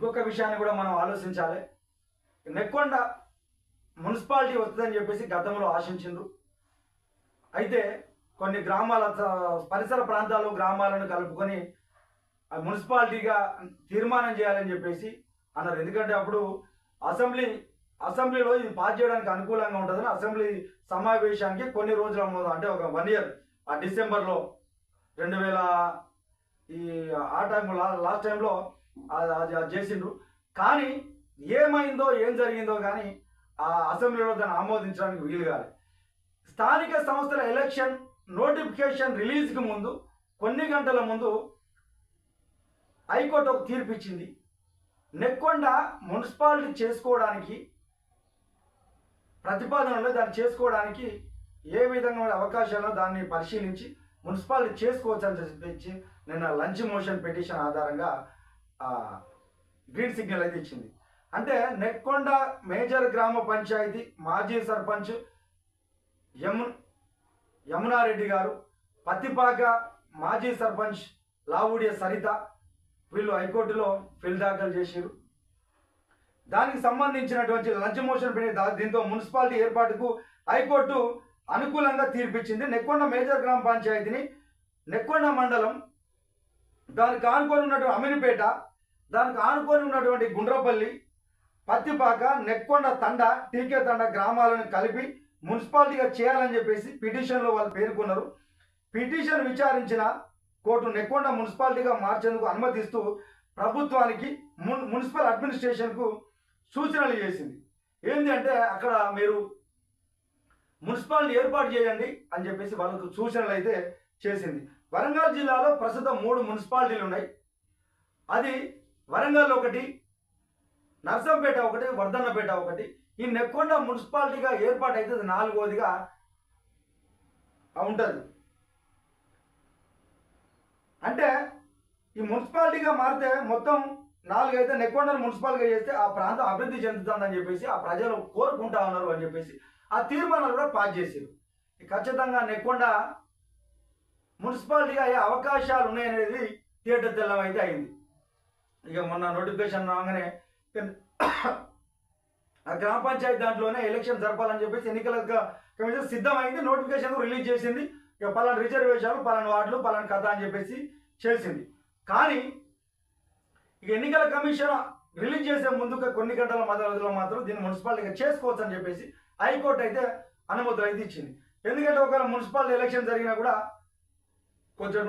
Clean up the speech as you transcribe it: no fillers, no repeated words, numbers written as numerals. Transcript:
ఇంకొక విషయాన్ని కూడా మనం ఆలోచించాలి. నెక్కొండ మున్సిపాలిటీ వస్తుందని చెప్పేసి గతంలో ఆశించిండ్రు. అయితే కొన్ని గ్రామాల పరిసర ప్రాంతాలు గ్రామాలను కలుపుకొని మున్సిపాలిటీగా తీర్మానం చేయాలని చెప్పేసి అన్నారు. ఎందుకంటే అప్పుడు అసెంబ్లీలో ఇది పాస్ చేయడానికి అనుకూలంగా ఉంటుందని అసెంబ్లీ సమావేశానికి కొన్ని రోజుల ముందు, అంటే ఒక 1 ఇయర్, ఆ డిసెంబర్లో 2000 ఆ టైంలో లాస్ట్ టైంలో అది చేసిండ్రు. కానీ ఏమైందో ఏం జరిగిందో కానీ ఆ అసెంబ్లీలో దాన్ని ఆమోదించడానికి వీలు కాలేదు. స్థానిక సంస్థల ఎలక్షన్ నోటిఫికేషన్ రిలీజ్కి ముందు కొన్ని గంటల ముందు హైకోర్టు ఒక తీర్పు ఇచ్చింది. నెక్కొండ మున్సిపాలిటీ చేసుకోవడానికి ప్రతిపాదనలో దాన్ని చేసుకోవడానికి ఏ విధంగా అవకాశాలను దాన్ని పరిశీలించి మున్సిపాలిటీ చేసుకోవచ్చు అని చెప్పి నిన్న లంచ్ మోషన్ పిటిషన్ ఆధారంగా గ్రీన్ సిగ్నల్ అయితే ఇచ్చింది. అంటే నెక్కొండ మేజర్ గ్రామ పంచాయతీ మాజీ సర్పంచ్ యమునారెడ్డి గారు, పత్తిపాక మాజీ సర్పంచ్ లావుడియ సరిత వీళ్ళు హైకోర్టులో ఫిల్ దాఖలు చేశారు. దానికి సంబంధించినటువంటి లంచ్ మోషన్ దీంతో మున్సిపాలిటీ ఏర్పాటుకు హైకోర్టు అనుకూలంగా తీర్పిచ్చింది. నెక్కొండ మేజర్ గ్రామ పంచాయతీని నెక్కొండ మండలం, దానికి ఆనుకొని ఉన్నటువంటి అమీన్పేట, దానికి ఆనుకొని ఉన్నటువంటి గుండ్రపల్లి, పత్తిపాక, నెక్కొండ తండ, టీకే తండ గ్రామాలను కలిపి మున్సిపాలిటీగా చేయాలని చెప్పేసి పిటిషన్లో వాళ్ళు పేర్కొన్నారు. పిటిషన్ విచారించిన కోర్టు నెక్కొండ మున్సిపాలిటీగా మార్చేందుకు అనుమతిస్తూ ప్రభుత్వానికి మున్సిపల్ అడ్మినిస్ట్రేషన్కు సూచనలు చేసింది. ఏంటి అంటే అక్కడ మీరు మున్సిపాలిటీ ఏర్పాటు చేయండి అని చెప్పేసి వాళ్ళకు సూచనలు అయితే చేసింది. వరంగల్ జిల్లాలో ప్రస్తుతం 3 మున్సిపాలిటీలు ఉన్నాయి. అది వరంగల్ ఒకటి, నర్సంపేట ఒకటి, వర్ధన్నపేట ఒకటి. ఈ నెక్కొండ మున్సిపాలిటీగా ఏర్పాటు అయితే 4వదిగా ఉంటుంది. అంటే ఈ మున్సిపాలిటీగా మారితే మొత్తం 4 అయితే నెక్కొండను మున్సిపాలిటీగా చేస్తే ఆ ప్రాంతం అభివృద్ధి చెందుతుందని చెప్పేసి ఆ ప్రజలు కోరుకుంటా ఉన్నారు అని చెప్పేసి ఆ తీర్మానాలు కూడా పాస్ చేశారు. ఖచ్చితంగా నెక్కొండ మున్సిపాలిటీగా అయ్యే అవకాశాలు ఉన్నాయనేది థియేటర్ తెల్లం అయితే అయింది. ఇక మొన్న నోటిఫికేషన్ రాగానే ఆ గ్రామ పంచాయతీ దాంట్లోనే ఎలక్షన్ జరపాలని చెప్పేసి ఎన్నికల కమిషన్ సిద్ధమైంది. నోటిఫికేషన్ రిలీజ్ చేసింది. ఇక పలానా రిజర్వేషన్లు, పలానా వార్డులు, పలానా కథ అని చెప్పేసి చేసింది. కానీ ఇక ఎన్నికల కమిషన్ రిలీజ్ చేసే ముందుగా కొన్ని గంటల మొదలు మాత్రం దీన్ని మున్సిపాలిటీగా చేసుకోవచ్చు అని చెప్పేసి హైకోర్టు అయితే అనుమతులు అయితే ఇచ్చింది. ఎందుకంటే ఒకవేళ మున్సిపాలిటీ ఎలక్షన్ జరిగినా కూడా కొంచెం